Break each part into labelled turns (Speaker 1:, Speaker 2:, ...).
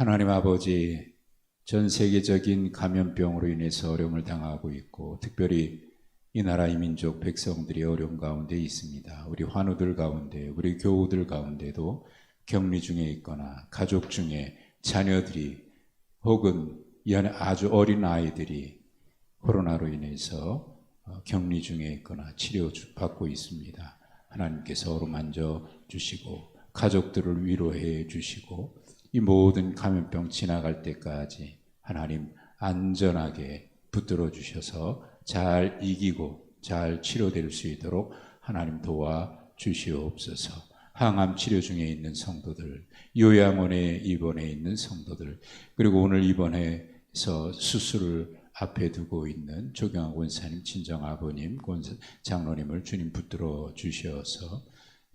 Speaker 1: 하나님 아버지, 전 세계적인 감염병으로 인해서 어려움을 당하고 있고 특별히 이 나라 이 민족 백성들이 어려움 가운데 있습니다. 우리 환우들 가운데, 우리 교우들 가운데도 격리 중에 있거나 가족 중에 자녀들이 혹은 이 안에 아주 어린 아이들이 코로나로 인해서 격리 중에 있거나 치료받고 있습니다. 하나님께서 어루만져 주시고 가족들을 위로해 주시고 이 모든 감염병 지나갈 때까지 하나님 안전하게 붙들어 주셔서 잘 이기고 잘 치료될 수 있도록 하나님 도와 주시옵소서. 항암 치료 중에 있는 성도들, 요양원에 입원해 있는 성도들, 그리고 오늘 입원해서 수술을 앞에 두고 있는 조경환 권사님, 친정아버님, 장로님을 주님 붙들어 주셔서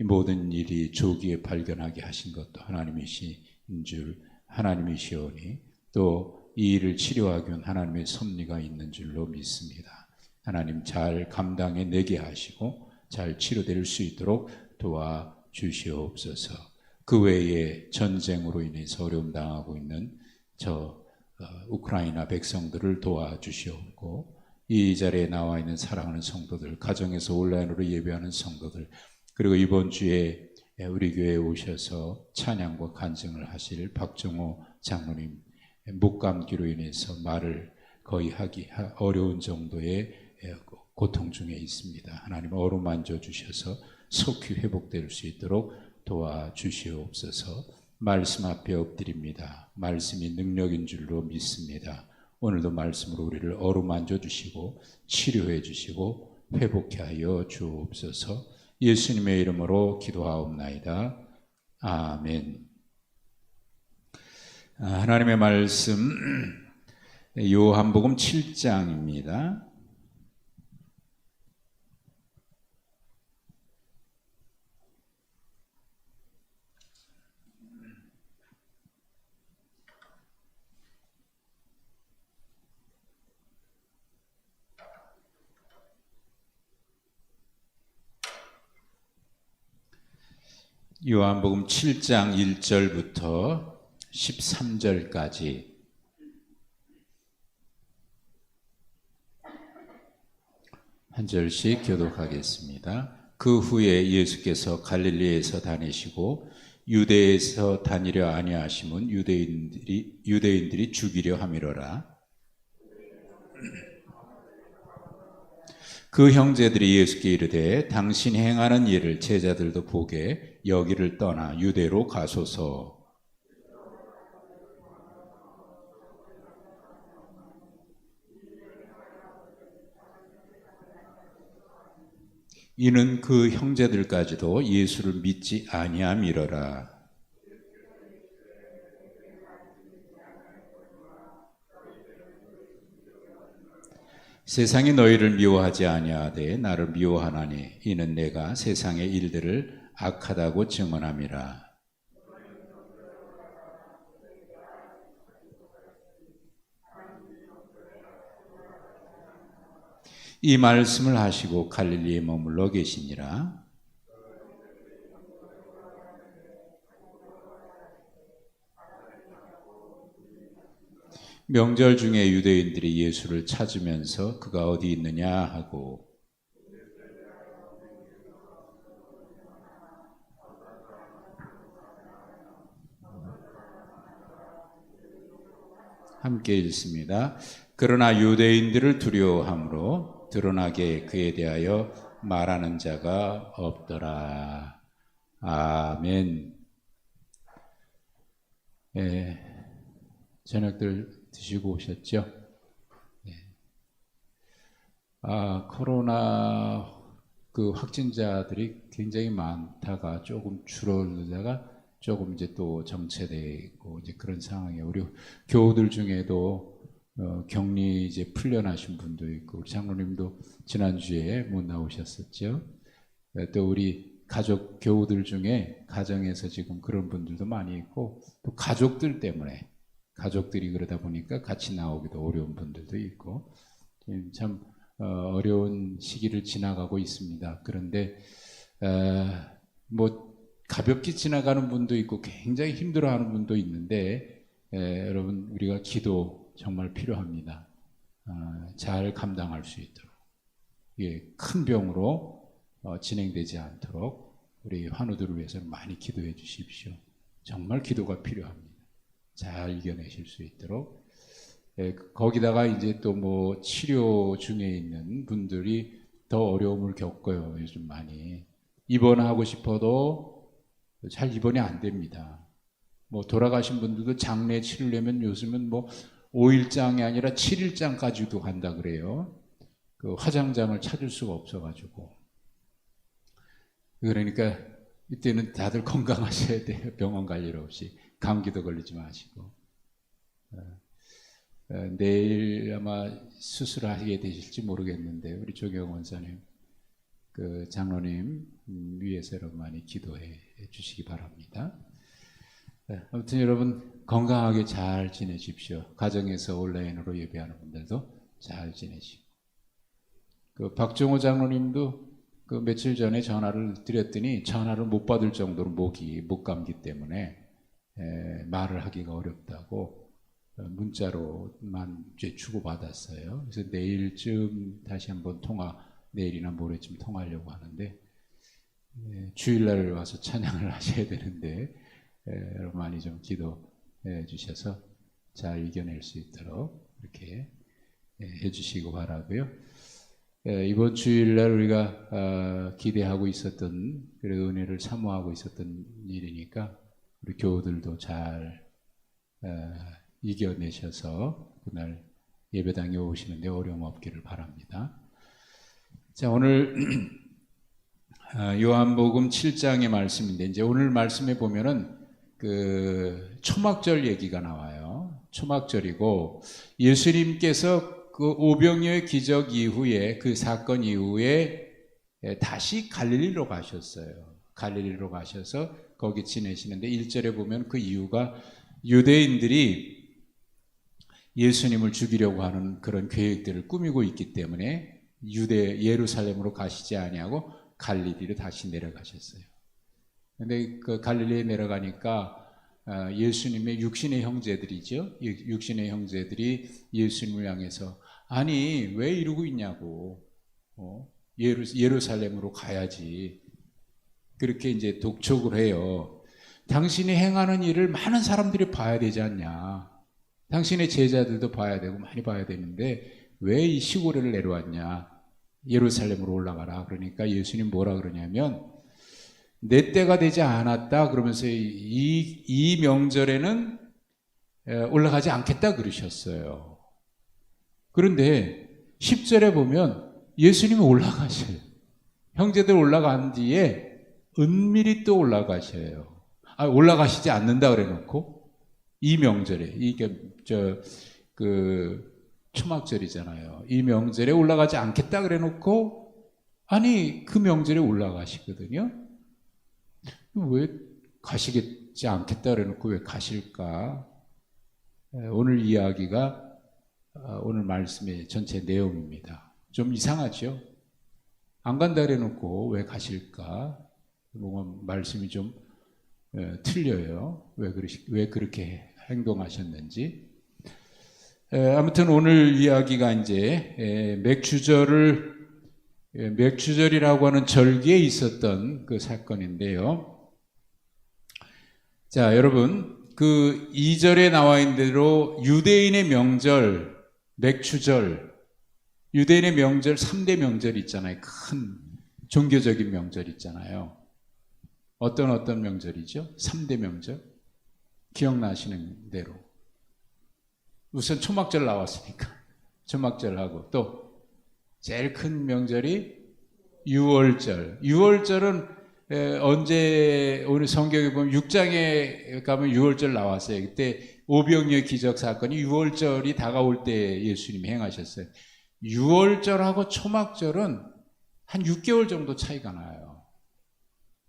Speaker 1: 이 모든 일이 조기에 발견하게 하신 것도 하나님이신 줄 하나님이시오니 또 이 일을 치료하기 위한 하나님의 섭리가 있는 줄로 믿습니다. 하나님 잘 감당해내게 하시고 잘 치료될 수 있도록 도와주시옵소서. 그 외에 전쟁으로 인해서 어려움 당하고 있는 우크라이나 백성들을 도와주시옵고 이 자리에 나와 있는 사랑하는 성도들, 가정에서 온라인으로 예배하는 성도들, 그리고 이번 주에 우리 교회에 오셔서 찬양과 간증을 하실 박정호 장로님 목감기로 인해서 말을 거의 하기 어려운 정도의 고통 중에 있습니다. 하나님 어루만져 주셔서 속히 회복될 수 있도록 도와주시옵소서. 말씀 앞에 엎드립니다. 말씀이 능력인 줄로 믿습니다. 오늘도 말씀으로 우리를 어루만져 주시고 치료해 주시고 회복케 하여 주옵소서. 예수님의 이름으로 기도하옵나이다. 아멘. 하나님의 말씀 요한복음 7장입니다. 요한복음 7장 1절부터 13절까지 한 절씩 교독하겠습니다. 그 후에 예수께서 갈릴리에서 다니시고 유대에서 다니려 아니하심은 유대인들이 죽이려 함이로라. 그 형제들이 예수께 이르되 당신이 행하는 일을 제자들도 보게 여기를 떠나 유대로 가소서. 이는 그 형제들까지도 예수를 믿지 아니함이로라. 세상이 너희를 미워하지 아니하되 나를 미워하나니 이는 내가 세상의 일들을 악하다고 증언함이라. 이 말씀을 하시고 갈릴리에 머물러 계시니라. 명절 중에 유대인들이 예수를 찾으면서 그가 어디 있느냐 하고 함께 읽습니다. 그러나 유대인들을 두려워함으로 드러나게 그에 대하여 말하는 자가 없더라. 아멘. 저녁들 드시고 오셨죠? 코로나 확진자들이 굉장히 많다가 조금 줄어들다가 조금 이제 또 정체되고 이제 그런 상황이에요. 우리 교우들 중에도 격리 이제 풀려나신 분도 있고, 우리 장로님도 지난주에 못 나오셨었죠. 또 우리 가족 교우들 중에 가정에서 지금 그런 분들도 많이 있고, 또 가족들 때문에 가족들이 그러다 보니까 같이 나오기도 어려운 분들도 있고, 참 어려운 시기를 지나가고 있습니다. 그런데 뭐 가볍게 지나가는 분도 있고 굉장히 힘들어하는 분도 있는데 여러분 우리가 기도 정말 필요합니다. 잘 감당할 수 있도록 큰 병으로 진행되지 않도록 우리 환우들을 위해서는 많이 기도해 주십시오. 정말 기도가 필요합니다. 잘 이겨내실 수 있도록. 거기다가 이제 또 뭐 치료 중에 있는 분들이 더 어려움을 겪어요. 요즘 많이 입원하고 싶어도 잘 입원이 안 됩니다. 뭐 돌아가신 분들도 장례 치르려면 요즘은 뭐 5일장이 아니라 7일장까지도 간다 그래요. 그 화장장을 찾을 수가 없어가지고. 그러니까 이때는 다들 건강하셔야 돼요. 병원 갈 일 없이. 감기도 걸리지 마시고. 내일 아마 수술하게 되실지 모르겠는데 우리 조경 원사님, 그 장로님 위해서 여러분 많이 기도해 주시기 바랍니다. 아무튼 여러분 건강하게 잘 지내십시오. 가정에서 온라인으로 예배하는 분들도 잘 지내시고. 그 박종호 장로님도 그 며칠 전에 전화를 드렸더니 전화를 못 받을 정도로 목감기 때문에 말을 하기가 어렵다고 문자로만 이제 주고받았어요. 그래서 내일쯤 다시 한번 내일이나 모레쯤 통화하려고 하는데, 주일날 와서 찬양을 하셔야 되는데 여러분 많이 좀 기도해 주셔서 잘 이겨낼 수 있도록 이렇게 해주시고 바라고요. 이번 주일날 우리가 기대하고 있었던, 그리고 은혜를 사모하고 있었던 일이니까 우리 교우들도 잘 이겨내셔서 그날 예배당에 오시는데 어려움 없기를 바랍니다. 자, 오늘 요한복음 7장의 말씀인데, 이제 오늘 말씀에 보면은 그 초막절 얘기가 나와요. 초막절이고 예수님께서 그 오병이어의 기적 이후에, 그 사건 이후에 다시 갈릴리로 가셨어요. 갈릴리로 가셔서 거기 지내시는데 1절에 보면 그 이유가 유대인들이 예수님을 죽이려고 하는 그런 계획들을 꾸미고 있기 때문에 예루살렘으로 가시지 아니하고 갈릴리로 다시 내려가셨어요. 근데 그 갈릴리에 내려가니까 예수님의 육신의 형제들이죠. 육신의 형제들이 예수님을 향해서 아니 왜 이러고 있냐고, 예루살렘으로 가야지, 그렇게 이제 독촉을 해요. 당신이 행하는 일을 많은 사람들이 봐야 되지 않냐, 당신의 제자들도 봐야 되고 많이 봐야 되는데 왜 이 시골에 내려왔냐, 예루살렘으로 올라가라. 그러니까 예수님 뭐라 그러냐면 내 때가 되지 않았다 그러면서 이 명절에는 올라가지 않겠다 그러셨어요. 그런데 10절에 보면 예수님이 올라가셔요. 형제들 올라간 뒤에 은밀히 또 올라가셔요. 올라가시지 않는다 그래 놓고 이 명절에, 이게 초막절이잖아요. 이 명절에 올라가지 않겠다 그래 놓고 아니 그 명절에 올라가시거든요. 왜 가시겠지 않겠다 그래 놓고 왜 가실까? 오늘 이야기가 오늘 말씀의 전체 내용입니다. 좀 이상하죠? 안 간다 그래 놓고 왜 가실까? 뭔가 말씀이 좀 틀려요. 왜 그렇게 행동하셨는지. 아무튼 오늘 이야기가 이제 맥추절이라고 하는 절기에 있었던 그 사건인데요. 자, 여러분, 그 2절에 나와 있는 대로 유대인의 명절, 맥추절, 유대인의 명절 3대 명절 있잖아요. 큰 종교적인 명절 있잖아요. 어떤 명절이죠? 3대 명절? 기억나시는 대로. 우선 초막절 나왔으니까 초막절하고, 또 제일 큰 명절이 유월절. 유월절은 언제 오늘 성경에 보면 6장에 가면 유월절 나왔어요. 그때 오병이어 기적 사건이 유월절이 다가올 때 예수님이 행하셨어요. 유월절하고 초막절은 한 6개월 정도 차이가 나요.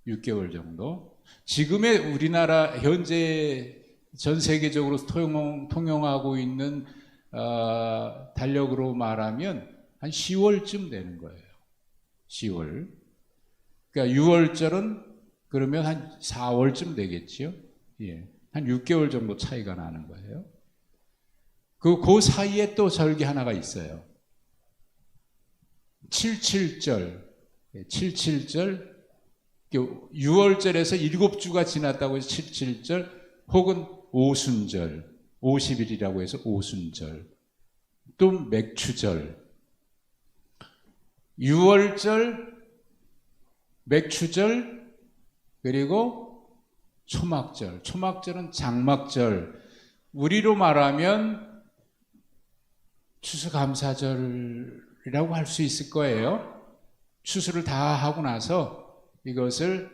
Speaker 1: 6개월 정도. 지금의 우리나라 현재 전 세계적으로 통용하고 있는 달력으로 말하면 한 10월쯤 되는 거예요. 10월. 그러니까 6월절은 그러면 한 4월쯤 되겠죠. 예. 한 6개월 정도 차이가 나는 거예요. 그 사이에 또 절기 하나가 있어요. 77절. 77절. 6월절에서 7주가 지났다고 해서 77절, 혹은 오순절, 50일이라고 해서 오순절, 또 맥추절. 6월절, 맥추절, 그리고 초막절. 초막절은 장막절. 우리로 말하면 추수감사절이라고 할 수 있을 거예요. 추수를 다 하고 나서 이것을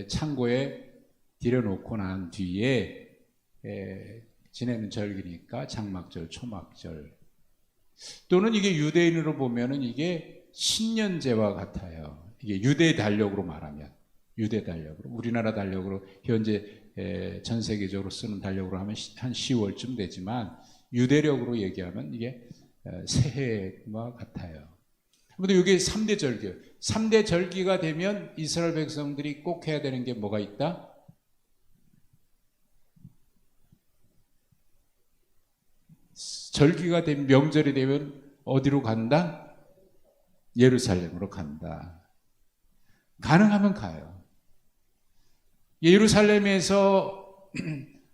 Speaker 1: 창고에 들여놓고 난 뒤에 지내는 절기니까 장막절, 초막절. 또는 이게 유대인으로 보면은 이게 신년제와 같아요. 이게 유대 달력으로 말하면, 유대 달력으로, 우리나라 달력으로 현재 전 세계적으로 쓰는 달력으로 하면 한 10월쯤 되지만 유대력으로 얘기하면 이게 새해와 같아요. 근데 이게 3대 절기예요. 3대 절기가 되면 이스라엘 백성들이 꼭 해야 되는 게 뭐가 있다? 절기가 되면, 명절이 되면 어디로 간다? 예루살렘으로 간다. 가능하면 가요. 예루살렘에서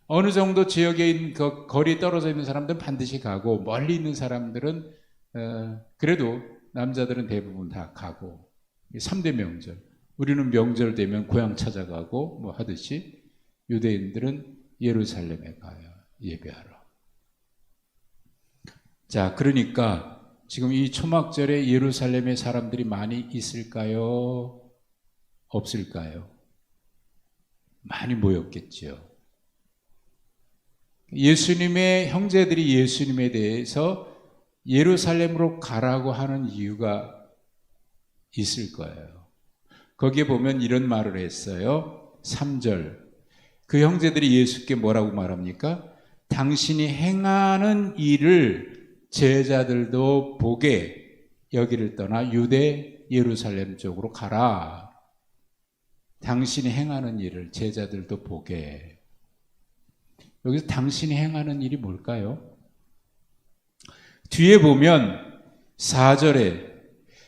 Speaker 1: 어느 정도 지역에 있는 그 거리에 떨어져 있는 사람들은 반드시 가고, 멀리 있는 사람들은 그래도 남자들은 대부분 다 가고. 3대 명절. 우리는 명절 되면 고향 찾아가고 뭐 하듯이 유대인들은 예루살렘에 가요. 예배하러. 자, 그러니까 지금 이 초막절에 예루살렘에 사람들이 많이 있을까요? 없을까요? 많이 모였겠죠. 예수님의 형제들이 예수님에 대해서 예루살렘으로 가라고 하는 이유가 있을 거예요. 거기에 보면 이런 말을 했어요. 3절. 그 형제들이 예수께 뭐라고 말합니까? 당신이 행하는 일을 제자들도 보게 여기를 떠나 유대 예루살렘 쪽으로 가라. 당신이 행하는 일을 제자들도 보게. 여기서 당신이 행하는 일이 뭘까요? 뒤에 보면 4절에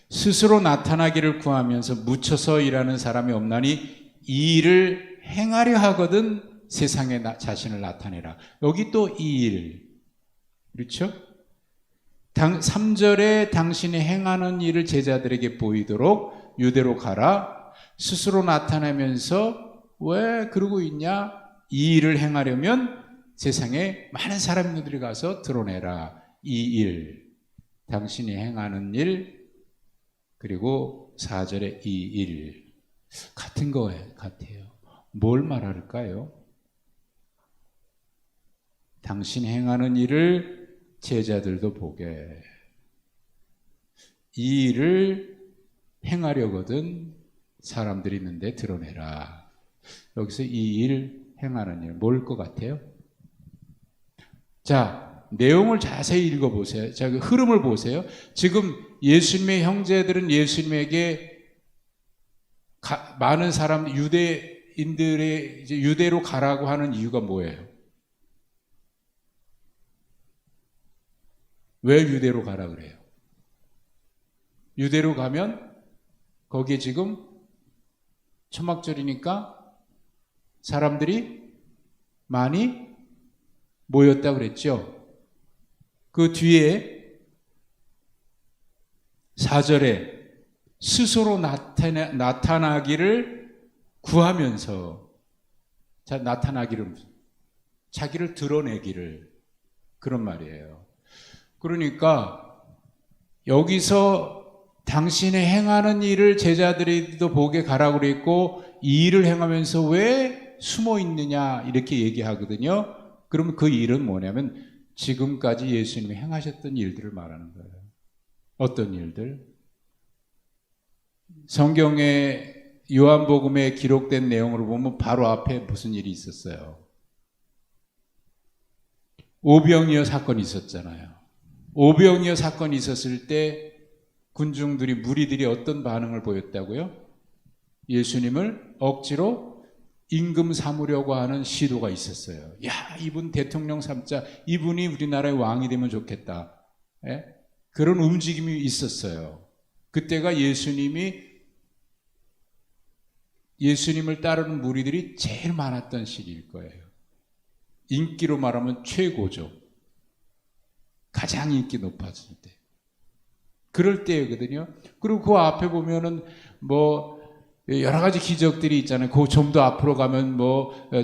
Speaker 1: 스스로 나타나기를 구하면서 묻혀서 일하는 사람이 없나니 이 일을 행하려 하거든 세상에 자신을 나타내라. 여기 또 이 일. 그렇죠? 3절에 당신이 행하는 일을 제자들에게 보이도록 유대로 가라. 스스로 나타내면서 왜 그러고 있냐? 이 일을 행하려면 세상에 많은 사람들이 가서 드러내라. 이 일, 당신이 행하는 일, 그리고 4절에 이 일, 같은 거예요. 같아요. 뭘 말할까요? 당신 행하는 일을 제자들도 보게. 이 일을 행하려거든 사람들이 있는데 드러내라. 여기서 이 일, 행하는 일, 뭘 것 같아요? 자, 내용을 자세히 읽어보세요. 자, 그 흐름을 보세요. 지금 예수님의 형제들은 예수님에게 많은 사람, 유대인들의 이제 유대로 가라고 하는 이유가 뭐예요? 왜 유대로 가라 그래요? 유대로 가면 거기에 지금 초막절이니까 사람들이 많이 모였다 그랬죠. 그 뒤에 4절에 스스로 나타나기를 구하면서, 자, 나타나기를, 자기를 드러내기를, 그런 말이에요. 그러니까 여기서 당신이 행하는 일을 제자들이도 보게 가라고 그랬고, 이 일을 행하면서 왜 숨어 있느냐 이렇게 얘기하거든요. 그러면 그 일은 뭐냐면 지금까지 예수님이 행하셨던 일들을 말하는 거예요. 어떤 일들? 성경의 요한복음에 기록된 내용으로 보면 바로 앞에 무슨 일이 있었어요? 오병이어 사건이 있었잖아요. 오병이어 사건이 있었을 때 무리들이 어떤 반응을 보였다고요? 예수님을 억지로 임금 삼으려고 하는 시도가 있었어요. 야, 이분 대통령 삼자, 이분이 우리나라의 왕이 되면 좋겠다. 예? 그런 움직임이 있었어요. 그때가 예수님을 따르는 무리들이 제일 많았던 시기일 거예요. 인기로 말하면 최고죠. 가장 인기 높았을 때. 그럴 때거든요. 그리고 그 앞에 보면은 여러 가지 기적들이 있잖아요. 그 좀 더 앞으로 가면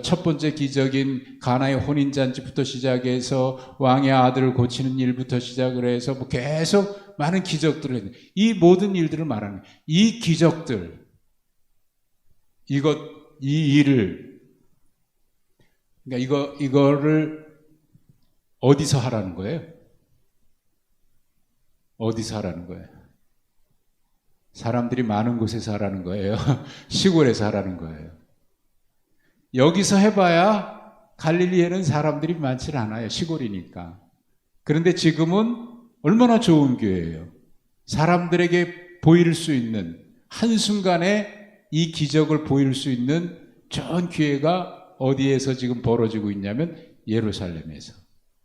Speaker 1: 첫 번째 기적인 가나의 혼인잔치부터 시작해서 왕의 아들을 고치는 일부터 시작을 해서 계속 많은 기적들을 했는데, 이 모든 일들을 말하는 거예요. 이 기적들, 이 일을, 그러니까 이거를 어디서 하라는 거예요? 어디서 하라는 거예요? 사람들이 많은 곳에서 하라는 거예요? 시골에서 하라는 거예요? 여기서 해봐야 갈릴리에는 사람들이 많지 않아요. 시골이니까. 그런데 지금은 얼마나 좋은 교회예요. 사람들에게 보일 수 있는, 한순간에 이 기적을 보일 수 있는 좋은 기회가 어디에서 지금 벌어지고 있냐면 예루살렘에서.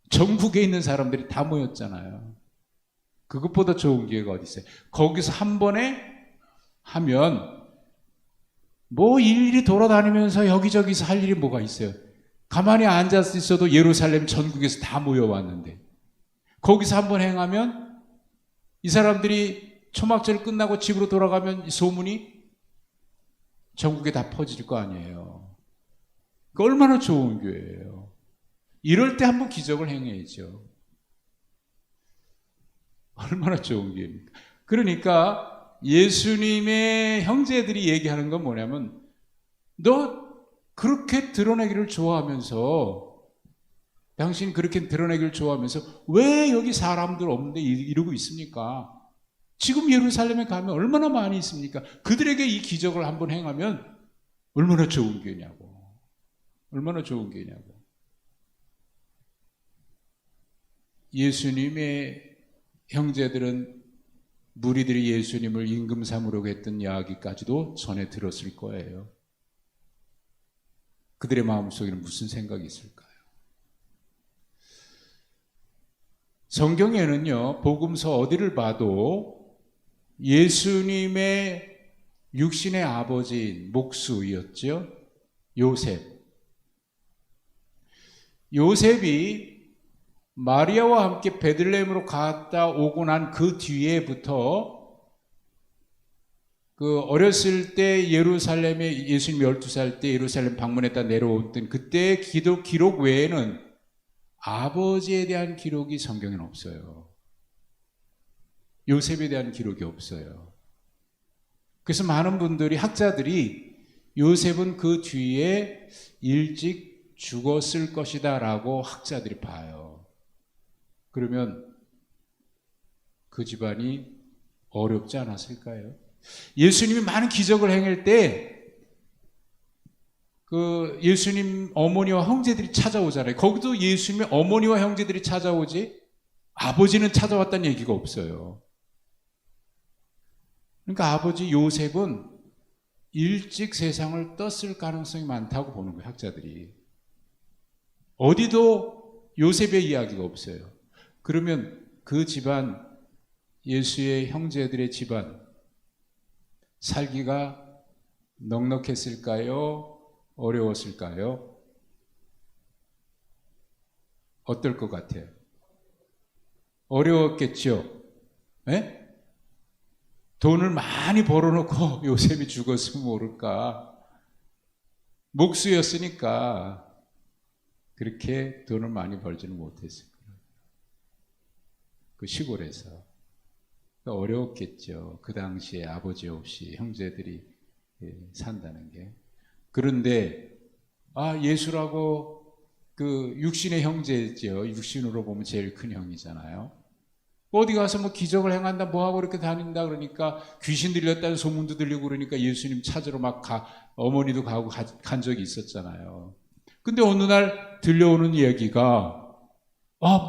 Speaker 1: 전국에 있는 사람들이 다 모였잖아요. 그것보다 좋은 기회가 어디 있어요? 거기서 한 번에 하면 일일이 돌아다니면서 여기저기서 할 일이 뭐가 있어요? 가만히 앉아서 있어도 예루살렘 전국에서 다 모여왔는데, 거기서 한 번 행하면 이 사람들이 초막절 끝나고 집으로 돌아가면 소문이 전국에 다 퍼질 거 아니에요. 그 얼마나 좋은 교회예요. 이럴 때 한번 기적을 행해야죠. 얼마나 좋은 기회입니까? 그러니까 예수님의 형제들이 얘기하는 건 뭐냐면, 너 그렇게 드러내기를 좋아하면서, 당신 그렇게 드러내기를 좋아하면서 왜 여기 사람들 없는데 이러고 있습니까? 지금 예루살렘에 가면 얼마나 많이 있습니까? 그들에게 이 기적을 한번 행하면 얼마나 좋은 기회냐고. 얼마나 좋은 기회냐고. 예수님의 형제들은 무리들이 예수님을 임금 삼으려고 했던 이야기까지도 전에 들었을 거예요. 그들의 마음속에는 무슨 생각이 있을까요? 성경에는요, 복음서 어디를 봐도 예수님의 육신의 아버지인 목수였죠. 요셉이 마리아와 함께 베들레헴으로 갔다 오고 난 그 뒤에부터, 어렸을 때 예루살렘에 예수님 12살 때 예루살렘 방문했다 내려왔던 그때의 기록 외에는 아버지에 대한 기록이 성경에는 없어요. 요셉에 대한 기록이 없어요. 그래서 많은 분들이, 학자들이 요셉은 그 뒤에 일찍 죽었을 것이다 라고 학자들이 봐요. 그러면 그 집안이 어렵지 않았을까요? 예수님이 많은 기적을 행할 때 예수님 어머니와 형제들이 찾아오잖아요. 거기도 예수님의 어머니와 형제들이 찾아오지 아버지는 찾아왔다는 얘기가 없어요. 그러니까 아버지 요셉은 일찍 세상을 떴을 가능성이 많다고 보는 거예요, 학자들이. 어디도 요셉의 이야기가 없어요. 그러면 그 집안, 예수의 형제들의 집안, 살기가 넉넉했을까요? 어려웠을까요? 어떨 것 같아요? 어려웠겠죠? 네? 돈을 많이 벌어놓고 요셉이 죽었으면 모를까. 목수였으니까 그렇게 돈을 많이 벌지는 못했을 거예요. 그 시골에서. 어려웠겠죠. 그 당시에 아버지 없이 형제들이 산다는 게. 그런데 예수라고 육신의 형제죠. 육신으로 보면 제일 큰 형이잖아요. 어디 가서 기적을 행한다, 뭐하고 이렇게 다닌다 그러니까 귀신 들렸다는 소문도 들리고 그러니까 예수님 찾으러 어머니도 가고 간 적이 있었잖아요. 근데 어느 날 들려오는 얘기가,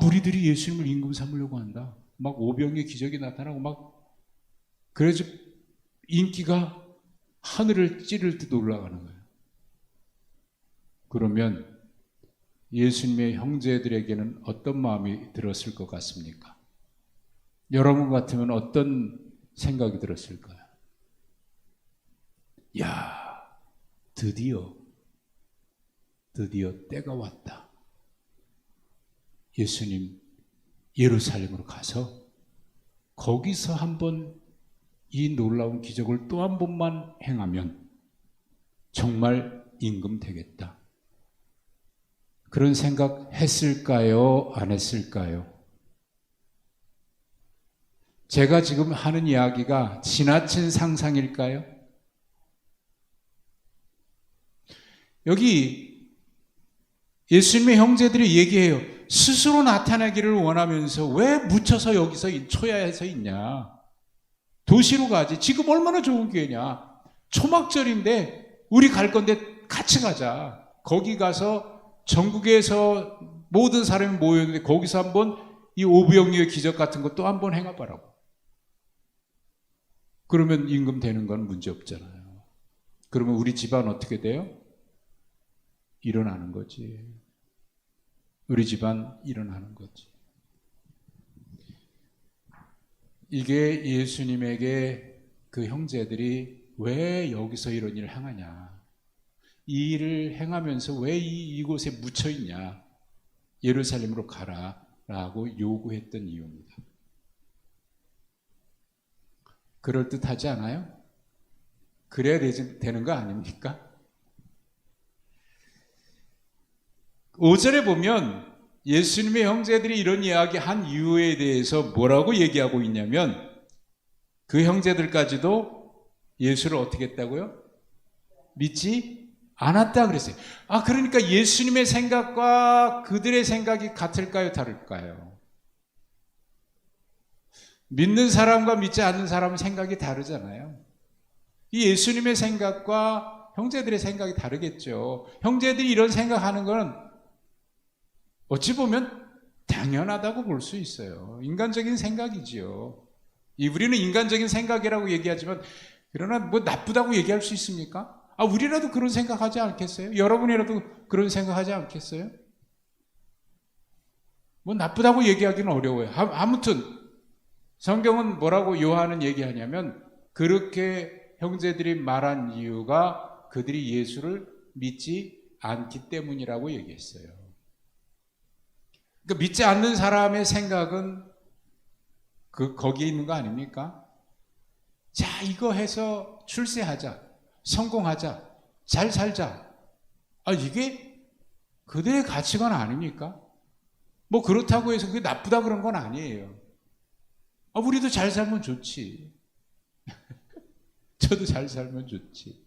Speaker 1: 무리들이 예수님을 임금 삼으려고 한다. 막 오병의 기적이 나타나고 그래서 인기가 하늘을 찌를 듯 올라가는 거예요. 그러면 예수님의 형제들에게는 어떤 마음이 들었을 것 같습니까? 여러분 같으면 어떤 생각이 들었을까요? 야, 드디어 때가 왔다. 예수님 예루살렘으로 가서 거기서 한번 이 놀라운 기적을 또 한 번만 행하면 정말 임금 되겠다. 그런 생각 했을까요? 안 했을까요? 제가 지금 하는 이야기가 지나친 상상일까요? 여기 예수님의 형제들이 얘기해요. 스스로 나타나기를 원하면서 왜 묻혀서 여기서 초야에서 있냐? 도시로 가지. 지금 얼마나 좋은 기회냐? 초막절인데 우리 갈 건데 같이 가자. 거기 가서 전국에서 모든 사람이 모였는데 거기서 한번 이 오부영리의 기적 같은 것도 한번 행해봐라고. 그러면 임금 되는 건 문제 없잖아요. 그러면 우리 집안 어떻게 돼요? 일어나는 거지. 우리 집안 일어나는 거지. 이게 예수님에게 그 형제들이 왜 여기서 이런 일을 행하냐? 이 일을 행하면서 왜 이곳에 묻혀 있냐? 예루살렘으로 가라라고 요구했던 이유입니다. 그럴듯하지 않아요? 그래야 되는 거 아닙니까? 5절에 보면 예수님의 형제들이 이런 이야기 한 이유에 대해서 뭐라고 얘기하고 있냐면 그 형제들까지도 예수를 어떻게 했다고요? 믿지 않았다 그랬어요. 그러니까 예수님의 생각과 그들의 생각이 같을까요? 다를까요? 믿는 사람과 믿지 않는 사람은 생각이 다르잖아요. 이 예수님의 생각과 형제들의 생각이 다르겠죠. 형제들이 이런 생각하는 건 어찌 보면 당연하다고 볼 수 있어요. 인간적인 생각이지요. 우리는 인간적인 생각이라고 얘기하지만 그러나 뭐 나쁘다고 얘기할 수 있습니까? 우리라도 그런 생각하지 않겠어요? 여러분이라도 그런 생각하지 않겠어요? 뭐 나쁘다고 얘기하기는 어려워요. 아무튼 성경은 뭐라고 요한은 얘기하냐면 그렇게 형제들이 말한 이유가 그들이 예수를 믿지 않기 때문이라고 얘기했어요. 그러니까 믿지 않는 사람의 생각은 거기에 있는 거 아닙니까? 자, 이거 해서 출세하자, 성공하자, 잘 살자. 이게 그들의 가치관 아닙니까? 뭐 그렇다고 해서 그게 나쁘다 그런 건 아니에요. 우리도 잘 살면 좋지. 저도 잘 살면 좋지.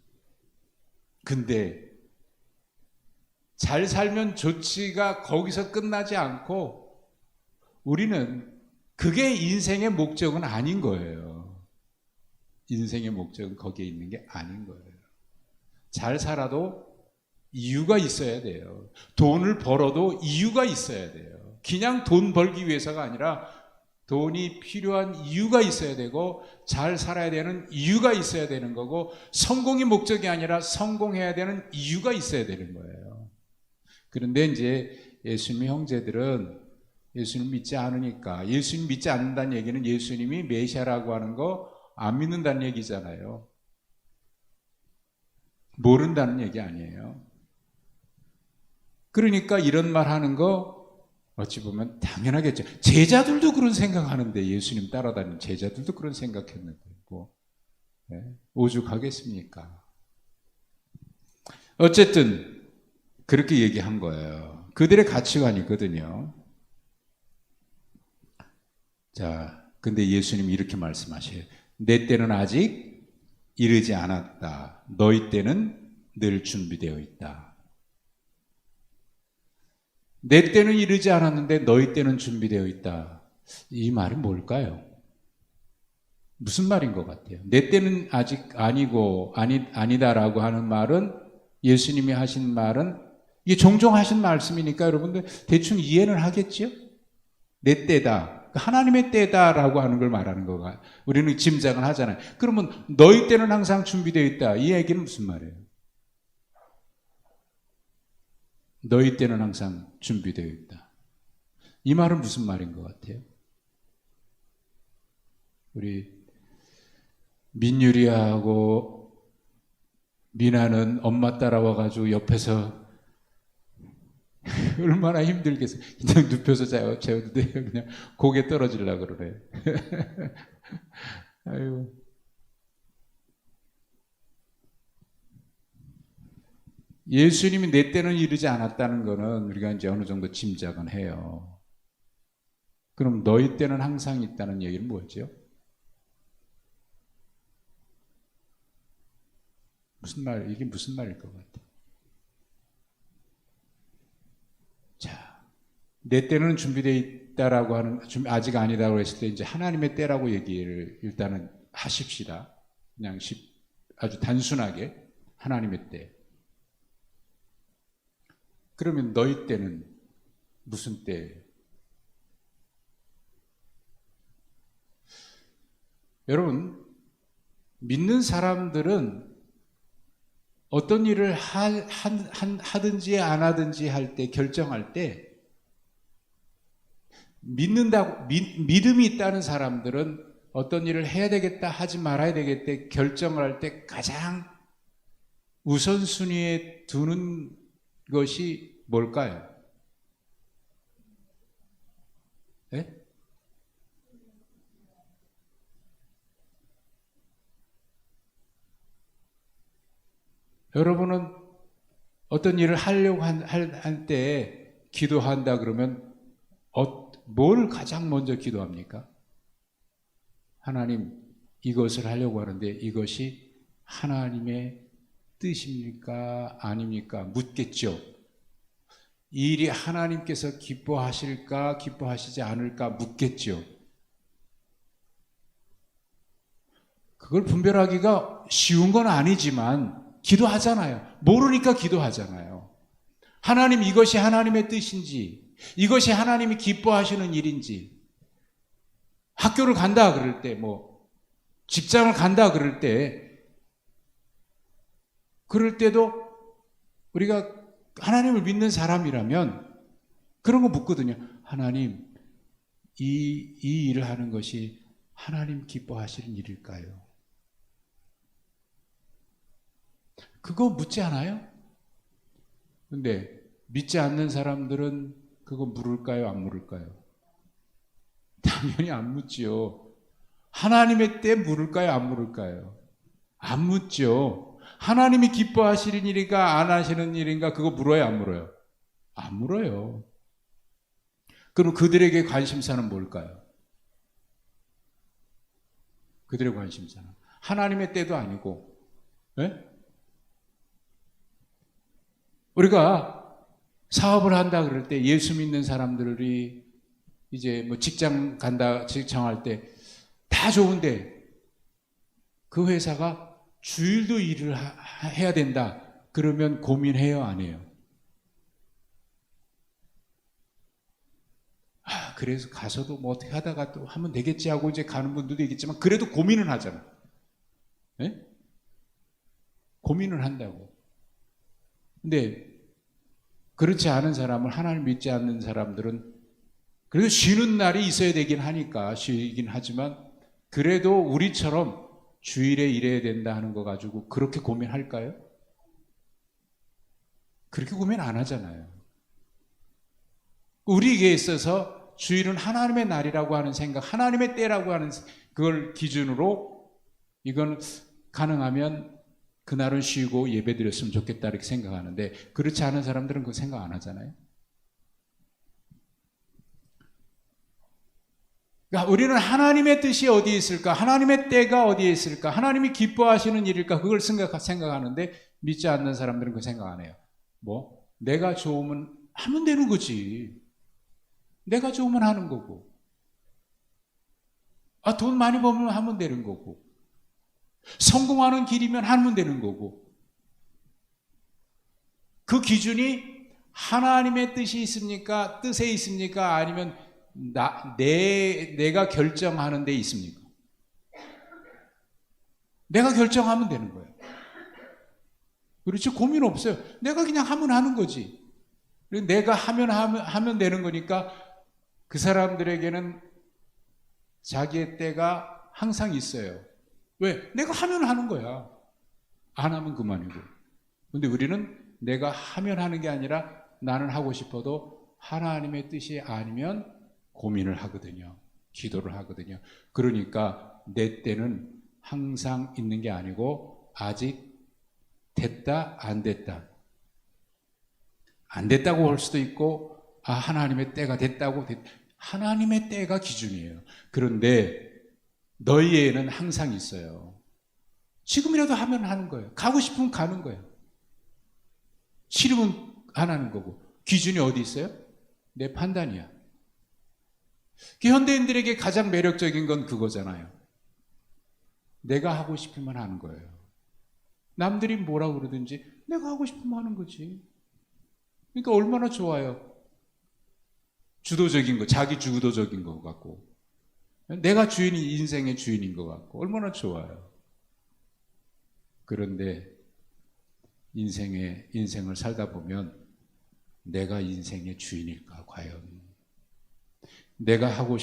Speaker 1: 근데 잘 살면 좋지가 거기서 끝나지 않고 우리는 그게 인생의 목적은 아닌 거예요. 인생의 목적은 거기에 있는 게 아닌 거예요. 잘 살아도 이유가 있어야 돼요. 돈을 벌어도 이유가 있어야 돼요. 그냥 돈 벌기 위해서가 아니라 돈이 필요한 이유가 있어야 되고 잘 살아야 되는 이유가 있어야 되는 거고 성공이 목적이 아니라 성공해야 되는 이유가 있어야 되는 거예요. 그런데 이제 예수님의 형제들은 예수님 믿지 않으니까, 예수님 믿지 않는다는 얘기는 예수님이 메시아라고 하는 거 안 믿는다는 얘기잖아요. 모른다는 얘기 아니에요. 그러니까 이런 말 하는 거 어찌 보면 당연하겠죠. 제자들도 그런 생각하는데, 예수님 따라다니는 제자들도 그런 생각했는데 뭐 오죽하겠습니까? 어쨌든 그렇게 얘기한 거예요. 그들의 가치관이거든요. 자, 근데 예수님이 이렇게 말씀하셔요. 내 때는 아직 이르지 않았다. 너희 때는 늘 준비되어 있다. 내 때는 이르지 않았는데 너희 때는 준비되어 있다. 이 말이 뭘까요? 무슨 말인 것 같아요? 내 때는 아직 아니고 아니다라고 하는 말은, 예수님이 하신 말은 이게 종종 하신 말씀이니까 여러분들 대충 이해는 하겠죠? 내 때다. 하나님의 때다라고 하는 걸 말하는 거가 우리는 짐작을 하잖아요. 그러면 너희 때는 항상 준비되어 있다. 이 얘기는 무슨 말이에요? 너희 때는 항상 준비되어 있다. 이 말은 무슨 말인 것 같아요? 우리 민유리하고 미나는 엄마 따라와가지고 옆에서 얼마나 힘들겠어. 그냥 눕혀서 재워도 돼요. 그냥 고개 떨어지려고 그러네. 아유. 예수님이 내 때는 이르지 않았다는 거는 우리가 이제 어느 정도 짐작은 해요. 그럼 너희 때는 항상 있다는 얘기는 뭐죠? 이게 무슨 말일 것 같아? 자, 내 때는 준비되어 있다라고 하는, 아직 아니다라고 했을 때 이제 하나님의 때라고 얘기를 일단은 하십시다. 그냥 아주 단순하게 하나님의 때. 그러면 너희 때는 무슨 때예요? 여러분, 믿는 사람들은 어떤 일을 하든지 안 하든지 할 때, 결정할 때, 믿음이 있다는 사람들은 어떤 일을 해야 되겠다, 하지 말아야 되겠다, 결정을 할 때 가장 우선순위에 두는 것이 뭘까요? 네? 여러분은 어떤 일을 하려고 할 때 기도한다 그러면 뭘 가장 먼저 기도합니까? 하나님, 이것을 하려고 하는데 이것이 하나님의 뜻입니까? 아닙니까? 묻겠죠. 이 일이 하나님께서 기뻐하실까? 기뻐하시지 않을까? 묻겠죠. 그걸 분별하기가 쉬운 건 아니지만 기도하잖아요. 모르니까 기도하잖아요. 하나님, 이것이 하나님의 뜻인지, 이것이 하나님이 기뻐하시는 일인지, 학교를 간다 그럴 때, 직장을 간다 그럴 때도 우리가 하나님을 믿는 사람이라면 그런 거 묻거든요. 하나님, 이 일을 하는 것이 하나님 기뻐하시는 일일까요? 그거 묻지 않아요? 근데 믿지 않는 사람들은 그거 물을까요? 안 물을까요? 당연히 안 묻지요. 하나님의 때 물을까요? 안 물을까요? 안 묻죠. 하나님이 기뻐하시는 일인가 안 하시는 일인가 그거 물어요? 안 물어요? 안 물어요. 그럼 그들에게 관심사는 뭘까요? 그들의 관심사는 하나님의 때도 아니고, 네? 우리가 사업을 한다 그럴 때 예수 믿는 사람들이 이제 직장 할 때 다 좋은데 그 회사가 주일도 일을 해야 된다. 그러면 고민해요, 안 해요? 그래서 가서도 어떻게 하다가 또 하면 되겠지 하고 이제 가는 분들도 있겠지만 그래도 고민은 하잖아. 네? 고민을 한다고. 근데 그렇지 않은 사람을 하나님 믿지 않는 사람들은 그래도 쉬는 날이 있어야 되긴 하니까 쉬긴 하지만 그래도 우리처럼 주일에 일해야 된다 하는 거 가지고 그렇게 고민할까요? 그렇게 고민 안 하잖아요. 우리에게 있어서 주일은 하나님의 날이라고 하는 생각, 하나님의 때라고 하는 그걸 기준으로 이건 가능하면 그날은 쉬고 예배드렸으면 좋겠다 이렇게 생각하는데 그렇지 않은 사람들은 그 생각 안 하잖아요. 그러니까 우리는 하나님의 뜻이 어디에 있을까? 하나님의 때가 어디에 있을까? 하나님이 기뻐하시는 일일까? 그걸 생각하는데 믿지 않는 사람들은 그 생각 안 해요. 내가 좋으면 하면 되는 거지. 내가 좋으면 하는 거고. 돈 많이 벌면 하면 되는 거고. 성공하는 길이면 하면 되는 거고. 그 기준이 하나님의 뜻이 있습니까? 뜻에 있습니까? 아니면 내가 결정하는 데 있습니까? 내가 결정하면 되는 거예요. 그렇죠? 고민 없어요. 내가 그냥 하면 하는 거지. 그리고 내가 하면 되는 거니까 그 사람들에게는 자기의 때가 항상 있어요. 왜? 내가 하면 하는 거야. 안 하면 그만이고. 근데 우리는 내가 하면 하는 게 아니라 나는 하고 싶어도 하나님의 뜻이 아니면 고민을 하거든요. 기도를 하거든요. 그러니까 내 때는 항상 있는 게 아니고 아직 됐다, 안 됐다. 안 됐다고 할 수도 있고, 하나님의 때가 됐다고, 하나님의 때가 기준이에요. 그런데 너희에는 항상 있어요. 지금이라도 하면 하는 거예요. 가고 싶으면 가는 거예요. 싫으면 안 하는 거고. 기준이 어디 있어요? 내 판단이야. 현대인들에게 가장 매력적인 건 그거잖아요. 내가 하고 싶으면 하는 거예요. 남들이 뭐라고 그러든지 내가 하고 싶으면 하는 거지. 그러니까 얼마나 좋아요. 주도적인 거, 자기 주도적인 것 같고, 내가 인생의 주인인 것 같고, 얼마나 좋아요. 그런데 인생을 살다 보면 내가 인생의 주인일까, 과연? 내가 하고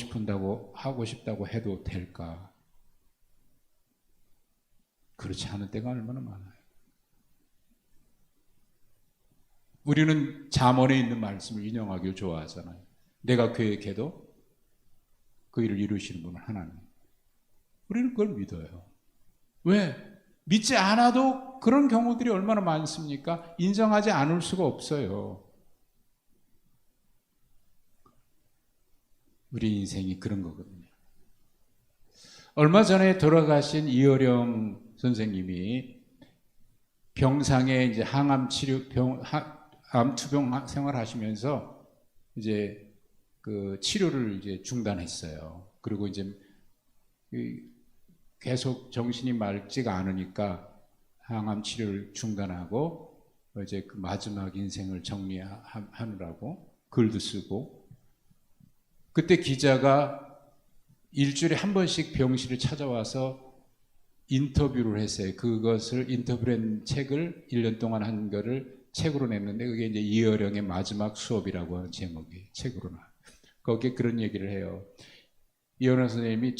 Speaker 1: 싶다고 해도 될까? 그렇지 않은 때가 얼마나 많아요. 우리는 잠언에 있는 말씀을 인용하기를 좋아하잖아요. 내가 계획해도 그 일을 이루시는 분은 하나님. 우리는 그걸 믿어요. 왜? 믿지 않아도 그런 경우들이 얼마나 많습니까? 인정하지 않을 수가 없어요. 우리 인생이 그런 거거든요. 얼마 전에 돌아가신 이어령 선생님이 병상에 이제 암 투병 생활하시면서 이제 그 치료를 이제 중단했어요. 그리고 이제 계속 정신이 맑지가 않으니까 항암 치료를 중단하고 이제 그 마지막 인생을 정리하느라고 글도 쓰고, 그때 기자가 일주일에 한 번씩 병실을 찾아와서 인터뷰를 했어요. 그것을 인터뷰한 책을 1년 동안 한 거를 책으로 냈는데 그게 이제 이어령의 마지막 수업이라고 하는 제목이 책으로 나. 거기에 그런 얘기를 해요. 이어령 선생님이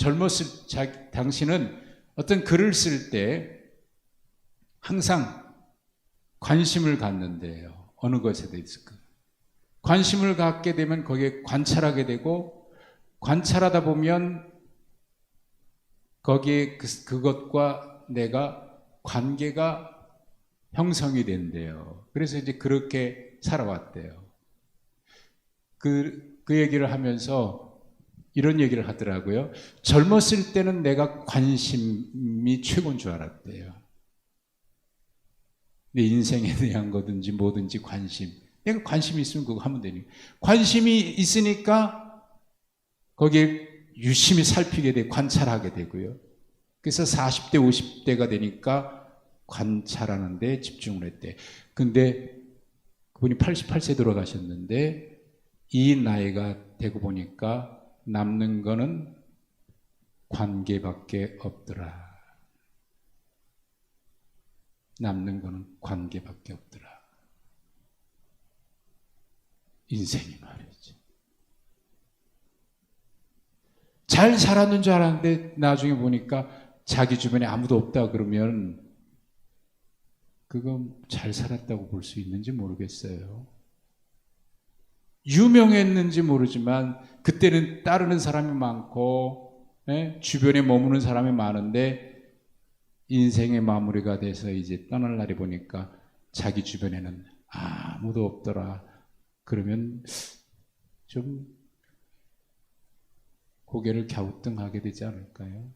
Speaker 1: 당신은 어떤 글을 쓸 때 항상 관심을 갖는데요. 어느 것에 대해서 관심을 갖게 되면 거기에 관찰하게 되고, 관찰하다 보면 거기에 그것과 내가 관계가 형성이 된대요. 그래서 이제 그렇게 살아왔대요. 그 얘기를 하면서 이런 얘기를 하더라고요. 젊었을 때는 내가 관심이 최고인 줄 알았대요. 내 인생에 대한 거든지 뭐든지 관심. 내가 관심이 있으면 그거 하면 되니까. 관심이 있으니까 거기에 유심히 살피게 되고 관찰하게 되고요. 그래서 40대, 50대가 되니까 관찰하는 데 집중을 했대. 근데 그분이 88세 돌아가셨는데 이 나이가 되고 보니까 남는 거는 관계밖에 없더라. 남는 거는 관계밖에 없더라. 인생이 말이지. 잘 살았는 줄 알았는데 나중에 보니까 자기 주변에 아무도 없다 그러면 그건 잘 살았다고 볼 수 있는지 모르겠어요. 유명했는지 모르지만 그때는 따르는 사람이 많고 주변에 머무는 사람이 많은데 인생의 마무리가 돼서 이제 떠날 날이 보니까 자기 주변에는 아무도 없더라. 그러면 좀 고개를 갸우뚱하게 되지 않을까요?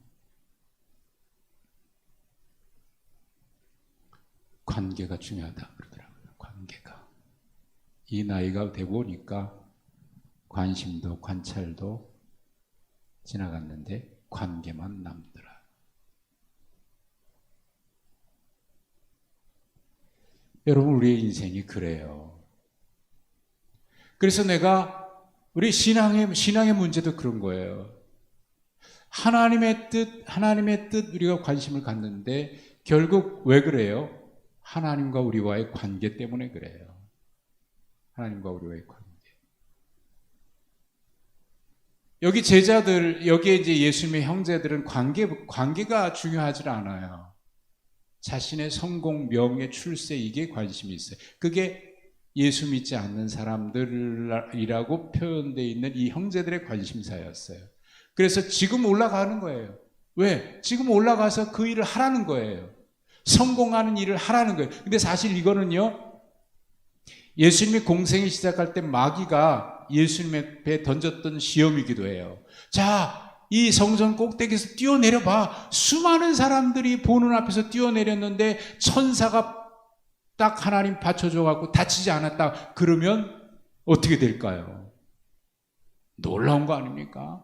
Speaker 1: 관계가 중요하다 그러더라고요. 관계가. 이 나이가 되고 보니까 관심도 관찰도 지나갔는데 관계만 남더라. 여러분, 우리의 인생이 그래요. 그래서 우리 신앙의 문제도 그런 거예요. 하나님의 뜻 우리가 관심을 갖는데 결국 왜 그래요? 하나님과 우리와의 관계 때문에 그래요. 하나님과 우리와의 관계. 여기 제자들, 여기에 이제 예수님의 형제들은 관계가 중요하지 않아요. 자신의 성공, 명예, 출세, 이게 관심이 있어요. 그게 예수 믿지 않는 사람들이라고 표현되어 있는 이 형제들의 관심사였어요. 그래서 지금 올라가는 거예요. 왜? 지금 올라가서 그 일을 하라는 거예요. 성공하는 일을 하라는 거예요. 근데 사실 이거는요, 예수님이 공생이 시작할 때 마귀가 예수님의 배에 던졌던 시험이기도 해요. 자, 이 성전 꼭대기에서 뛰어내려 봐. 수많은 사람들이 보는 앞에서 뛰어내렸는데 천사가 딱 하나님 받쳐줘갖고 다치지 않았다. 그러면 어떻게 될까요? 놀라운 거 아닙니까?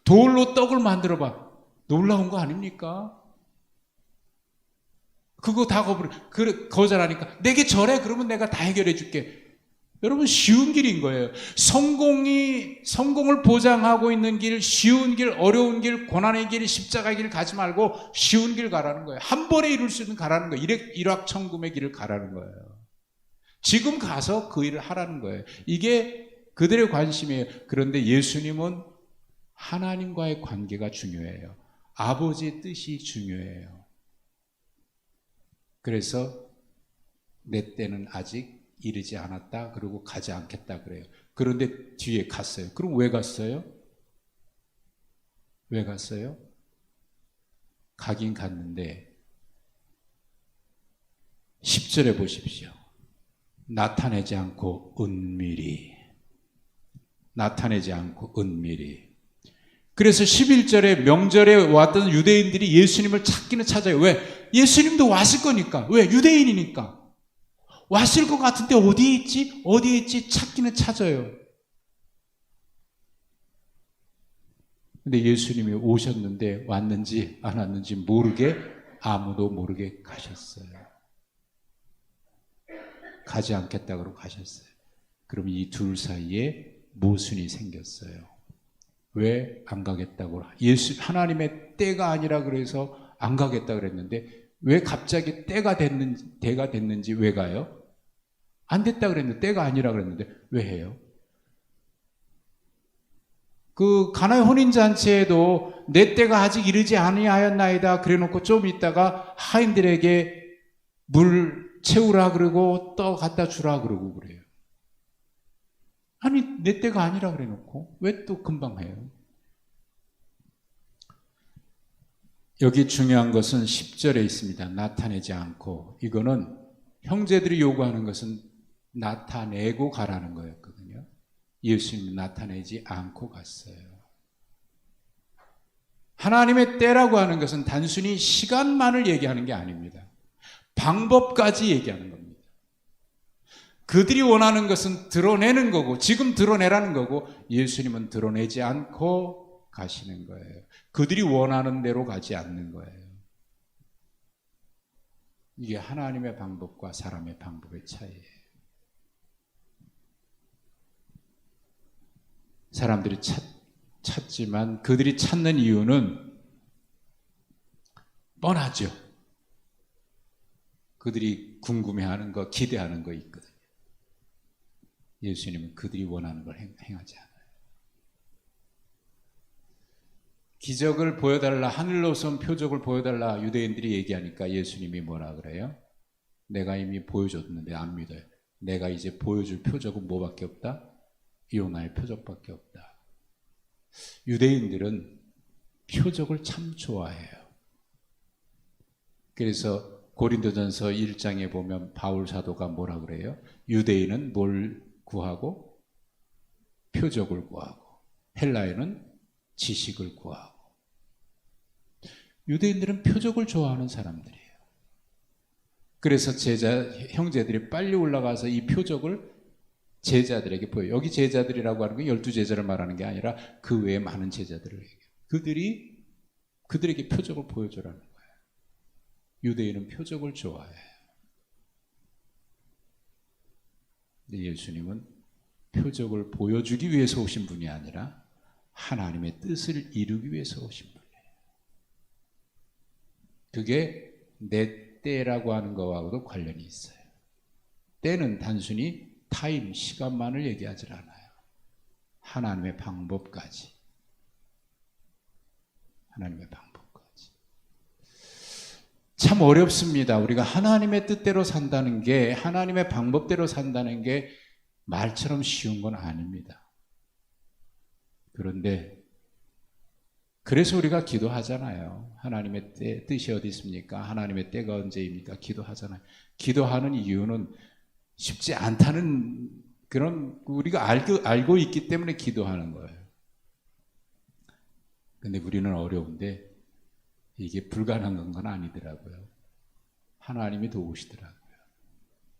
Speaker 1: 돌로 떡을 만들어봐. 놀라운 거 아닙니까? 그거 다 거절하니까 내게 절해. 그러면 내가 다 해결해 줄게. 여러분, 쉬운 길인 거예요. 성공을 보장하고 있는 길, 쉬운 길, 어려운 길, 고난의 길, 십자가의 길을 가지 말고 쉬운 길 가라는 거예요. 한 번에 이룰 수 있는 가라는 거예요. 일확천금의 길을 가라는 거예요. 지금 가서 그 일을 하라는 거예요. 이게 그들의 관심이에요. 그런데 예수님은 하나님과의 관계가 중요해요. 아버지의 뜻이 중요해요. 그래서 내 때는 아직 이르지 않았다. 그리고 가지 않겠다 그래요. 그런데 뒤에 갔어요. 그럼 왜 갔어요? 왜 갔어요? 가긴 갔는데 10절에 보십시오. 나타내지 않고 은밀히. 나타내지 않고 은밀히. 그래서 11절에 명절에 왔던 유대인들이 예수님을 찾기는 찾아요. 왜? 예수님도 왔을 거니까. 왜? 유대인이니까. 왔을 것 같은데 어디에 있지? 어디에 있지? 찾기는 찾아요. 근데 예수님이 오셨는데 왔는지 안 왔는지 모르게, 아무도 모르게 가셨어요. 가지 않겠다고 가셨어요. 그럼 이 둘 사이에 모순이 생겼어요. 왜 안 가겠다고? 하나님의 때가 아니라 그래서 안 가겠다 그랬는데 왜 갑자기 때가 됐는지 왜 가요? 안 됐다 그랬는데, 때가 아니라 그랬는데 왜 해요? 그 가나의 혼인잔치에도 내 때가 아직 이르지 아니하였나이다 그래놓고 좀 있다가 하인들에게 물 채우라 그러고 떡 갖다 주라 그러고 그래요. 아니, 내 때가 아니라 그래놓고 왜 또 금방 해요? 여기 중요한 것은 10절에 있습니다. 나타내지 않고. 이거는 형제들이 요구하는 것은 나타내고 가라는 거였거든요. 예수님은 나타내지 않고 갔어요. 하나님의 때라고 하는 것은 단순히 시간만을 얘기하는 게 아닙니다. 방법까지 얘기하는 겁니다. 그들이 원하는 것은 드러내는 거고, 지금 드러내라는 거고, 예수님은 드러내지 않고 가시는 거예요. 그들이 원하는 대로 가지 않는 거예요. 이게 하나님의 방법과 사람의 방법의 차이예요. 사람들이 찾지만 그들이 찾는 이유는 뻔하죠. 그들이 궁금해하는 거, 기대하는 거 있거든요. 예수님은 그들이 원하는 걸 행하지 않아요. 기적을 보여달라, 하늘로선 표적을 보여달라 유대인들이 얘기하니까 예수님이 뭐라 그래요? 내가 이미 보여줬는데 안 믿어요. 내가 이제 보여줄 표적은 뭐밖에 없다? 요나의 표적밖에 없다. 유대인들은 표적을 참 좋아해요. 그래서 고린도전서 1장에 보면 바울 사도가 뭐라 그래요? 유대인은 뭘 구하고? 표적을 구하고, 헬라인은 지식을 구하고. 유대인들은 표적을 좋아하는 사람들이에요. 그래서 형제들이 빨리 올라가서 이 표적을 제자들에게 보여요. 여기 제자들이라고 하는 건 12제자를 말하는 게 아니라 그 외에 많은 제자들을 얘기해요. 그들에게 표적을 보여주라는 거예요. 유대인은 표적을 좋아해요. 근데 예수님은 표적을 보여주기 위해서 오신 분이 아니라 하나님의 뜻을 이루기 위해서 오신 분이에요. 그게 내 때라고 하는 것하고도 관련이 있어요. 때는 단순히 타임, 시간만을 얘기하지 않아요. 하나님의 방법까지. 하나님의 방법까지. 참 어렵습니다. 우리가 하나님의 뜻대로 산다는 게, 하나님의 방법대로 산다는 게 말처럼 쉬운 건 아닙니다. 그런데 그래서 우리가 기도하잖아요. 하나님의 뜻이 어디 있습니까? 하나님의 때가 언제입니까? 기도하잖아요. 기도하는 이유는 쉽지 않다는 그런 우리가 알고 있기 때문에 기도하는 거예요. 근데 우리는 어려운데 이게 불가능한 건 아니더라고요. 하나님이 도우시더라고요.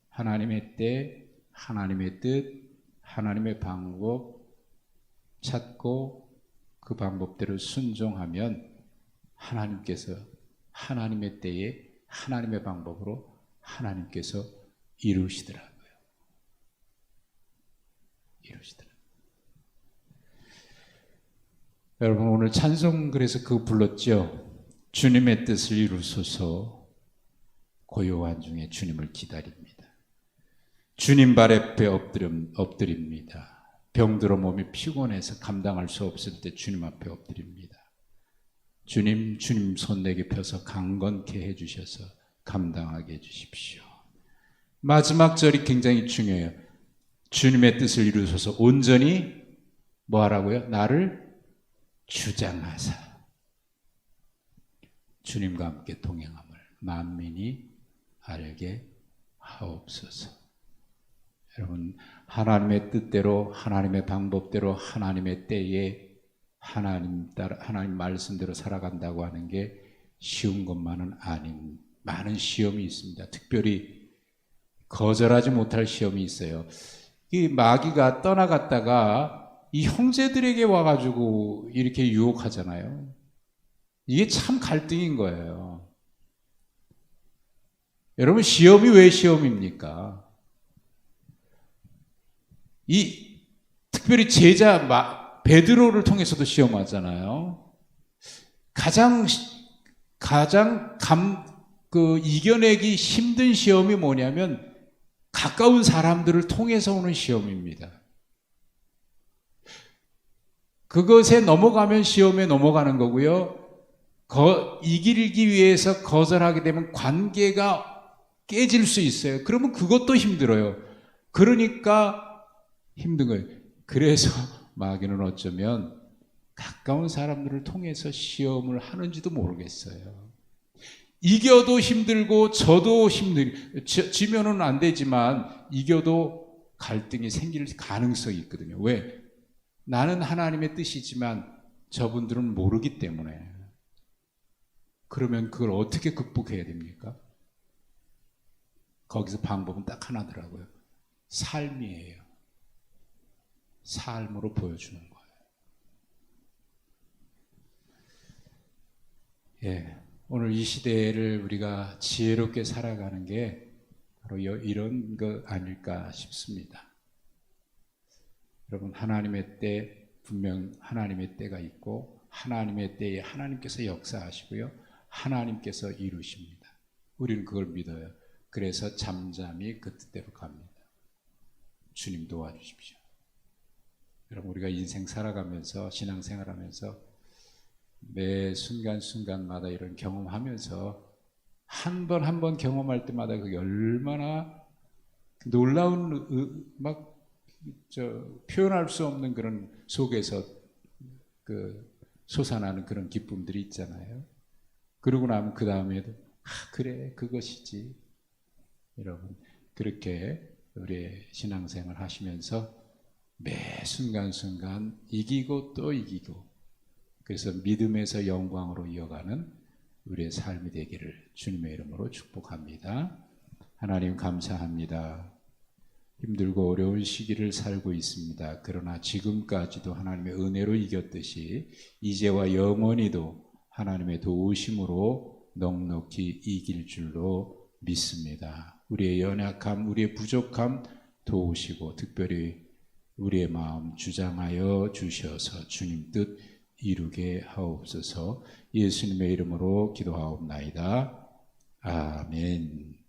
Speaker 1: 하나님의 때, 하나님의 뜻, 하나님의 방법 찾고 그 방법대로 순종하면 하나님께서 하나님의 때에 하나님의 방법으로 하나님께서 이루시더라고요. 여러분 오늘 찬송 그래서 그거 불렀죠. 주님의 뜻을 이루소서. 고요한 중에 주님을 기다립니다. 주님 발 앞에 엎드립니다. 병들어 몸이 피곤해서 감당할 수 없을 때 주님 앞에 엎드립니다. 주님 손 내게 펴서 강건케 해주셔서 감당하게 해주십시오. 마지막 절이 굉장히 중요해요. 주님의 뜻을 이루소서 온전히 뭐 하라고요? 나를 주장하사 주님과 함께 동행함을 만민이 알게 하옵소서. 여러분 하나님의 뜻대로 하나님의 방법대로 하나님의 때에 하나님 말씀대로 살아간다고 하는 게 쉬운 것만은 아닌 많은 시험이 있습니다. 특별히 거절하지 못할 시험이 있어요. 이 마귀가 떠나갔다가 이 형제들에게 와가지고 이렇게 유혹하잖아요. 이게 참 갈등인 거예요. 여러분 시험이 왜 시험입니까? 특별히 제자 베드로를 통해서도 시험하잖아요. 가장 이겨내기 힘든 시험이 뭐냐면 가까운 사람들을 통해서 오는 시험입니다. 그것에 넘어가면 시험에 넘어가는 거고요. 이기기 위해서 거절하게 되면 관계가 깨질 수 있어요. 그러면 그것도 힘들어요. 그러니까 힘든 거예요. 그래서 마귀는 어쩌면 가까운 사람들을 통해서 시험을 하는지도 모르겠어요. 이겨도 힘들고 져도 지면은 안 되지만 이겨도 갈등이 생길 가능성이 있거든요. 왜? 나는 하나님의 뜻이지만 저분들은 모르기 때문에. 그러면 그걸 어떻게 극복해야 됩니까? 거기서 방법은 딱 하나더라고요. 삶이에요. 삶으로 보여주는 거예요. 예, 오늘 이 시대를 우리가 지혜롭게 살아가는 게 바로 이런 거 아닐까 싶습니다. 여러분 하나님의 때 분명 하나님의 때가 있고 하나님의 때에 하나님께서 역사하시고요. 하나님께서 이루십니다. 우리는 그걸 믿어요. 그래서 잠잠히 그 뜻대로 갑니다. 주님 도와주십시오. 여러분 우리가 인생 살아가면서 신앙생활하면서 매 순간순간마다 이런 경험하면서 한 번 경험할 때마다 그게 얼마나 놀라운 표현할 수 없는 그런 속에서 솟아나는 그런 기쁨들이 있잖아요. 그러고 나면 그 다음에도 그래 그것이지. 여러분 그렇게 우리의 신앙생활 하시면서 매 순간순간 이기고 또 이기고 그래서 믿음에서 영광으로 이어가는 우리의 삶이 되기를 주님의 이름으로 축복합니다. 하나님 감사합니다. 힘들고 어려운 시기를 살고 있습니다. 그러나 지금까지도 하나님의 은혜로 이겼듯이 이제와 영원히도 하나님의 도우심으로 넉넉히 이길 줄로 믿습니다. 우리의 연약함, 우리의 부족함 도우시고 특별히 우리의 마음 주장하여 주셔서 주님 뜻 이루게 하옵소서. 예수님의 이름으로 기도하옵나이다. 아멘.